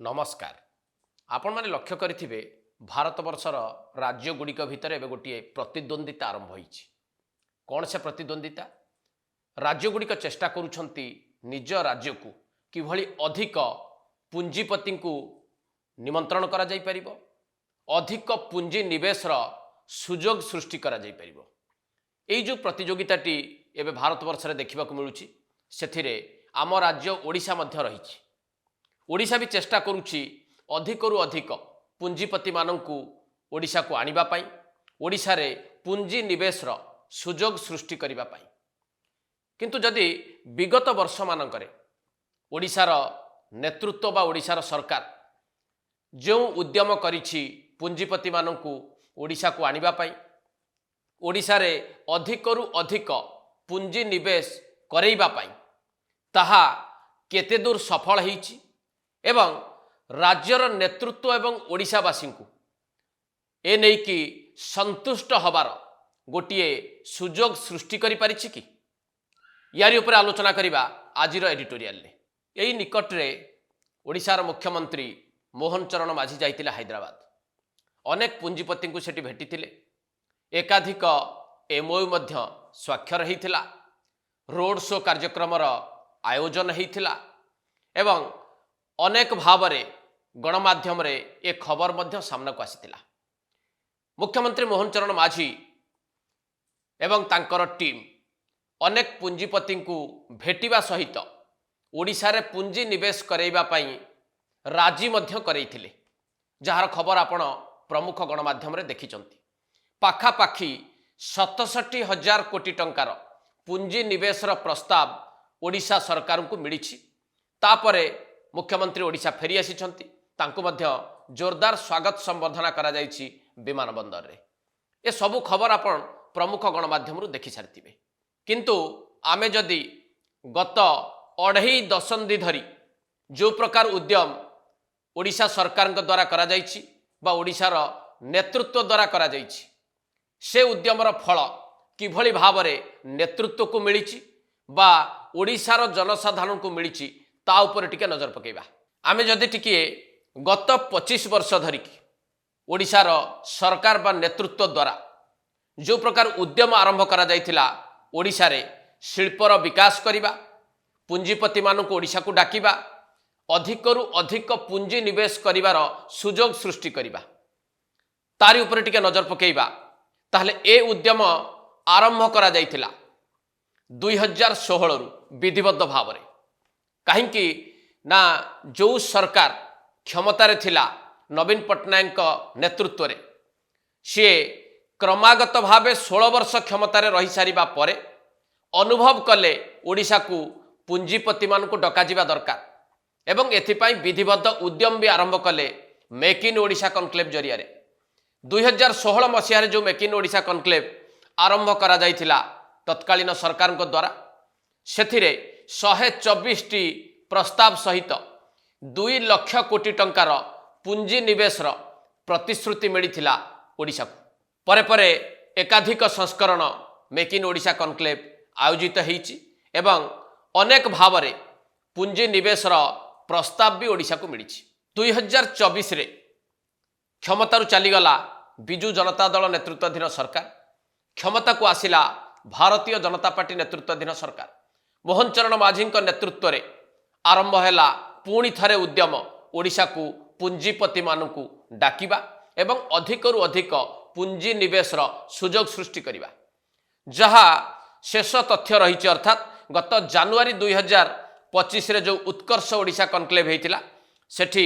नमस्कार। आपण माने लक्ष्य करिथिबे भारतवर्षर राज्य गुड़िक भितर एवं गोटे प्रतिद्वंदिता आरंभ होईछि। कौन से प्रतिद्वंदिता? राज्य गुड़िक चेष्टा करुछंती निज राज्य को किभली अधिक पुंजीपति को निमंत्रण करा जाई परिबो, अधिक पुंजी निवेश सुजोग सृष्टि करा जाई परिबो। एई जो प्रतियोगिताटी एबे भारतवर्ष में देखा मिलूछि, सेथिरे आम राज्य ओडिशा मध्य रहिछि। ओडिशा भी चेष्टा करुछि अधिकरु अधिक पुंजीपति मानंकु ओडिशा को आनिबा पई, ओडिशा रे पुंजी निवेश सुजोग सृष्टि करिबा पई। किंतु जदि विगत वर्ष मानकरे ओडिशार नेतृत्व बा ओडिशार सरकार जो उद्यम करिछि पुंजीपति मानंकु ओडिशा को आनिबा पई, ओडिशा रे अधिकरु अधिक पुंजी निवेश करैबा पई, ताहा केते दूर सफल होईछि एवं राज्यर नेतृत्व एवं ओडिशावासी को ए नहीं कि संतुष्ट हबार गोटे सुजोग सृष्टि करि पारिछि कि? यारी ऊपर आलोचना करिबा आजिर एडिटोरियल ले। एई निकट रे ओडिशार मुख्यमंत्री मोहन चरण माझी जाइतिले हैदराबाद। अनेक पुंजीपति को सेठी भेटिथिले, एकाधिक एमओयू मध्य स्वाक्षर हेइथिला, रोड शो कार्यक्रम आयोजन हेइथिला एवं अनेक भावरे गणमाध्यम रे एक खबर मध्य सामना को आसीथिला। मुख्यमंत्री मोहन चरण माझी एवं तांकर टीम अनेक पुंजीपति को भेटिबा सहित ओडिशा रे पुंजी निवेश करैबा पई राजी मध्य करैथिले, जार खबर आपण प्रमुख गणमाध्यम रे देखिचंती। पाखापाखी 67,000 कोटी टंकार पुंजी निवेश प्रस्ताव ओडिशा सरकार को मिलिछि। तापरे मुख्यमंत्री ओडिशा फेरी आसीचंती, तांको मध्य जोरदार स्वागत संबर्धना करा जायछि विमान बंदर रे। ए सबु खबर आपण प्रमुख गणमाध्यम रु देखि सारिथिबे। किंतु आमे जदि गत 2.5 दशंधि धरी जो प्रकार उद्यम ओडिशा सरकार द्वारा करा जायछि बा ओडिशार नेतृत्व द्वारा करा जायछि, से उद्यमर फल किभली भावरे नेतृत्व को मिलिछि बा ओडिशार जनसाधारण को मिलिछि, ता ऊपर टिके नजर पकेबा। आमे जदि टिके गत 25 वर्ष धरिकी ओडिशार सरकार बा नेतृत्व द्वारा जो प्रकार उद्यम आरंभ करा जाइथिला, ओडिशा रे शिल्पर विकास करिबा, पुंजीपति मानक ओडिशा को डाकिबा, अधिकरु अधिक पुंजी निवेश करिवार सुजोग सृष्टि करिबा, तारी ऊपर टिके नजर पकेबा, ताहले ए उद्यम आरंभ करा जाइथिला 2016 रु विधिबद्ध भावरे। कहीं ना जो सरकार क्षमतार थिला नवीन पट्टनायक नेतृत्व रे, सी क्रमागत भावे 16 वर्ष क्षमतार रही सारिबा परे अनुभव कले ओडिशा को पुंजीपति मान को डका जिबा दरकार एवं एथिपाई विधिबद्ध उद्यम भी आरंभ कले मेक इन ओडिशा कनक्लेव जरिया रे। 2016 मसीह जो मेक इन ओडिशा कनक्लेव आरंभ करा जाइथिला तत्कालीन सरकार द्वारा, सेथिरे 124 प्रस्ताव सहित 2 लाख कोटी टंकार पुंजी निवेश प्रतिश्रुति मिलिथिला ओडिशा को। परे परे एकाधिक संस्करण मेक इन ओडिशा कनक्लेव आयोजित होईछि एवं अनेक भावरे पुंजी निवेश प्रस्ताव भी ओडिशा को मिलिछि। 2024 रे क्षमतारु चलीगला बिजु जनता दल नेतृत्वाधीन सरकार, क्षमता को आसिला भारतीय जनता पार्टी नेतृत्वाधीन सरकार। मोहन चरण माझी नेतृत्व रे आरंभ हैला पुणी थरे उद्यम ओडिशा को पुंजीपति मानकु डाकिबा एवं अधिकरु अधिक पुंजी निवेश सुजोग सृष्टि करिबा। जहा शेष तथ्य रही, अर्थात गत जनवरी 2025 रे जो उत्कर्ष ओडिशा कनक्लेव हेतिला, सेठी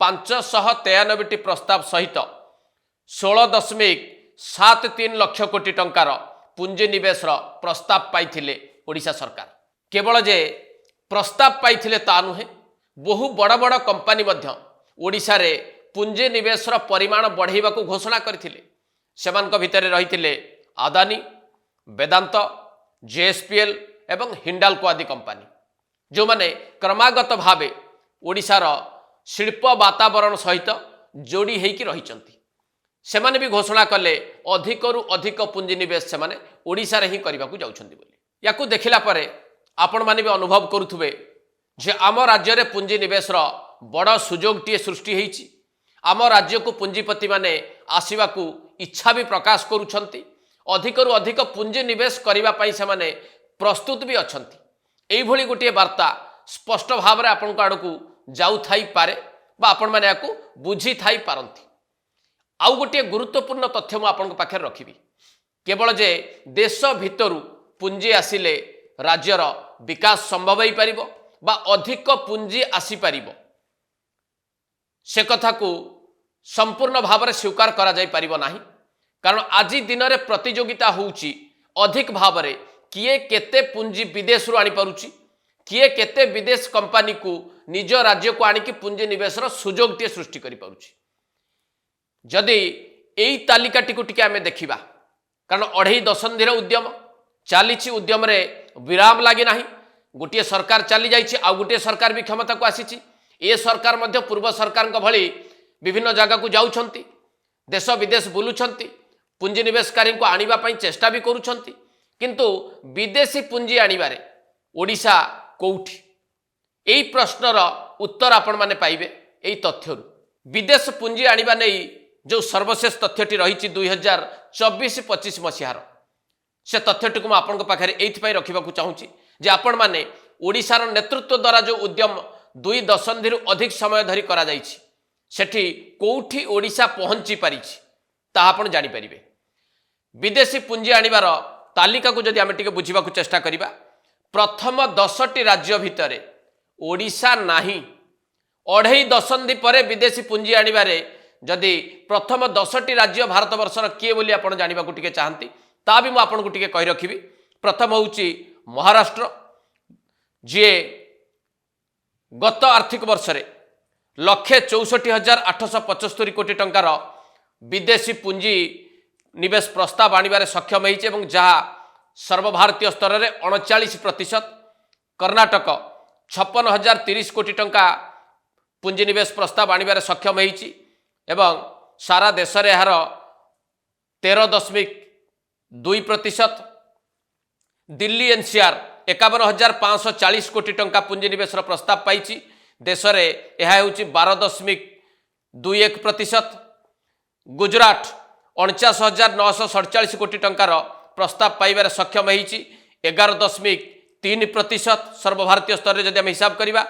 593 प्रस्ताव सहित 16.73 लाख कोटी टंकार पुंजी निवेश प्रस्ताव पाइथिले ओडिशा सरकार। केवल जे प्रस्ताव पाइथिले ता नुहे, बहु बड़ बड़ कंपनी मध्य ओडिशा रे पुंजी निवेश परिमाण बढ़ाइबा को घोषणा करथिले। सेमानक भितरे रहिथिले अदानी, वेदांत, जेएसपीएल एवं हिंडाल्को आदि कंपनी, जो माने क्रमागत भावे ओडिशार शिल्प वातावरण सहित जोड़ी हेकी रहिचंती। सेमाने भी घोषणा कले अधिकरु अधिक पुंजी निवेश सेमाने ओडिशा रे ही करबा को जाउछंती बोली। याकू देखिला परे आपण माने भी अनुभव करुथुबे जे आम राज्य रे पुंजी निवेश बड़ सुजोगटीए सृष्टि होईछि। आम राज्य को पुंजीपति माने आसिबाकू इच्छा भी प्रकाश करुछंती, अधिकरु अधिक पुंजी निवेश करिबा पई से माने प्रस्तुत भी अछंती। एई भली गोटे वार्ता स्पष्ट भाव में आपण आड़कू जाऊ थाई पारे बा आपण माने याकू बुझी थाई पारंती। आउ गोटे गुरुत्वपूर्ण तथ्य मु आपण पाखे रखिबी, केवल जे देश भितरु पुंजी आसिले राज्यर विकास संभव हो पारिबो बा अधिक पुंजी आसी पारिबो, से कथा को संपूर्ण भाव में स्वीकार करा जाई पारिबो नाही। कारण आज दिन में प्रतियोगिता होउची अधिक भाव में किए केते पुंजी विदेश रु आनी पारुची, किए केते विदेश कंपनी को निज राज्य को आनिकी पुंजी निवेशर सुजोगटीए सृष्टि करि पारुची। जदि एई तालिकाटी को टिके आमे देखिबा, कारण 2.5 दशंधिर उद्यम चलीछि, उद्यम रे विराम लागी नाही। गोटे सरकार चली जाइछि, आ गोटे सरकार भी क्षमता को आसीछि। ए सरकार मध्य पूर्व सरकार भली विभिन्न जगह को जाउछंती, देश विदेश बुलुछंती, पुंजी निवेशकारी को आनिबा पई चेष्टा भी करुछंती, किंतु विदेशी पुंजी आनिबारे ओडिशा कोउठी? एई प्रश्नर उत्तर आपण माने पाइबे एई तथ्यरु। विदेश पुंजी आनिबा नै जो सर्वशेष तथ्यटी रही 2024-25 मसीहार, से तथ्यटी को आपण पाखे एइथपाई रखिबाकू चाहूँगी जे आपण माने ओडिशार नेतृत्व द्वारा जो उद्यम 2 दशंधिरु अधिक समय धरी करा जाइछि, सेठी कोउठी ओडिशा पहुंची पारिछि ता आपण जानि परिबे। विदेशी पुंजी आनिबार तालिका को जदि आमे टिके बुझिबाकू चेष्टा करिबा, प्रथम 10टी राज्य भितरे ओडिशा नाही। 2.5 दशंधि परे विदेशी पुंजी आनिबारे जदि प्रथम 10टी राज्य भारत वर्षर किए बोली आपण जानिबाकू टिके चाहंती, ता भी मु आपन को टिके कहि रखिबी। प्रथम होउची महाराष्ट्र, जे गत आर्थिक वर्ष रे 1,64,875 कोटी टंकार विदेशी पुंजी निवेश प्रस्ताव आनिबारे सक्षम होइछि एवं जहा सर्वभारतीय स्तर में 39%। कर्णाटक 56,030 कोटी टंका पुंजी निवेश प्रस्ताव आनिबारे सक्षम होइछि एवं सारा देश में यार 13.2%। दिल्ली एनसीआर 51,540 कोटी टंका पुंजी निवेश प्रस्ताव पाइछि, देश में यह होउछि 12.21%। गुजरात 49,947 कोटी टंकार प्रस्ताव पाइबार सक्षम होइछि 11.3%। सर्वभारतीय स्तर में जदि आम हिसाब करिबा,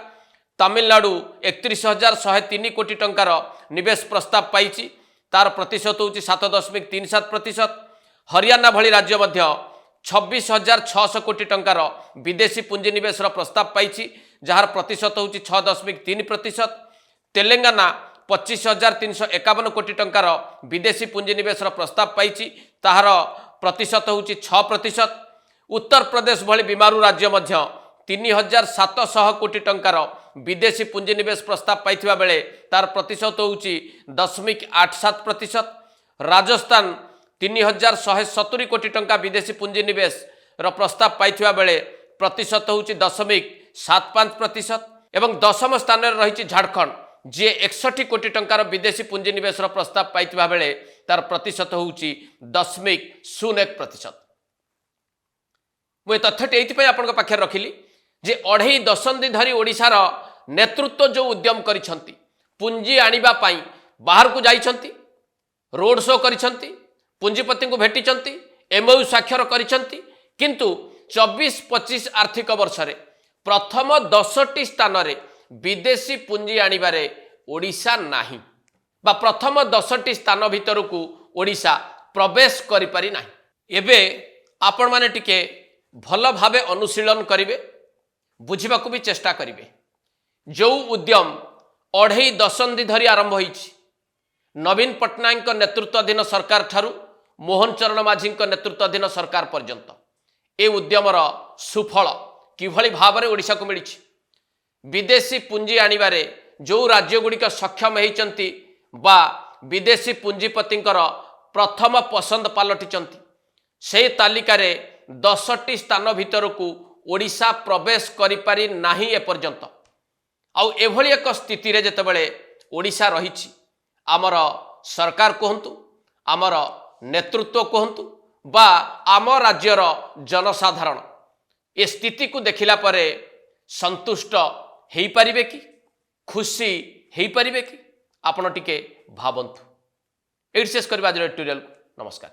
तमिलनाडु 31,103 कोटी टंकार निवेश प्रस्ताव पाइछि, तार प्रतिशत होउछि 7.37%। हरियाणा भली राज्य मध्य 26,600 कोटी टंकार विदेशी पुंजी निवेश प्रस्ताव पाइछि, जार प्रतिशत होउछि 6.3%। तेलंगाना 25,351 कोटी टंकार विदेशी पुंजी निवेश प्रस्ताव पाइछि, ताहार प्रतिशत होउछि 6%। उत्तर प्रदेश भली बीमारू राज्य मध्य 3,700 कोटी टंकार विदेशी पुंजी निवेश प्रस्ताव पाइथिबा बेले तार प्रतिशत होउछि 0.87%। राजस्थान 3,170 कोटी टंका विदेशी पुंजी निवेश प्रस्ताव पाइथिबा बेले प्रतिशत होउछि 0.75%। एवं 10म स्थान में रही झारखंड, जे 61 कोटी टंकार विदेशी पुंजी निवेश प्रस्ताव पाइथिबा बेले तार प्रतिशत होउछि 0.01%। मुझे तथ्यटी ये आपण पाखे रखिली जे 2.5 दशंधि धरी ओडिशार नेतृत्व जो उद्यम करिसंती, पुंजी आनिबा पाई बाहर को जाइछंती, रोड शो करिसंती, पुंजीपति को भेटिचंती, एमओयू स्वाक्षर करिसंती, किंतु 24-25 आर्थिक वर्ष रे प्रथम 10टी स्थान रे विदेशी पुंजी आनिबारे ओडिशा नाही बा प्रथम 10टी स्थान भितर को ओडिशा प्रवेश करि पारि नाही। एबे आपण माने टिके भल भावे अनुशीलन करिवे, बुझिबाकू भी चेष्टा करिवे। जो उद्यम 2.5 दशंधि धरी आरंभ होइछि, नवीन पट्टनायक नेतृत्वाधीन सरकार ठारू मोहन चरण माझी नेतृत्वाधीन सरकार पर्यंत ए उद्यमर सुफल किभली भाव में ओडिशा को मिली। विदेशी पुंजी आनिबारे जो राज्य गुड़िक सक्षम होइचंती बा विदेशी पुंजीपतिंकर प्रथम पसंद पालटिचंती, से तालिकार 10टी स्थान भितर को ओडिशा प्रवेश करि पारि नाही एपर्यंत। आउ एभली एक स्थिति रे जेतेबेले ओडिशा रहिछि, आमर सरकार कहंतु, आमर नेतृत्व कहंतु बा आम राज्यर जनसाधारण ए स्थिति को देखिला परे संतुष्ट हेई पारिबे कि? ଖୁସି ହେଇପାରିବେ କି ଆପଣ ଟିକେ ଭାବନ୍ତୁ। ଏଇଠି ଶେଷ କରିବା ଆଜିର ଏଡିଟୋରିଆଲ। ନମସ୍କାର।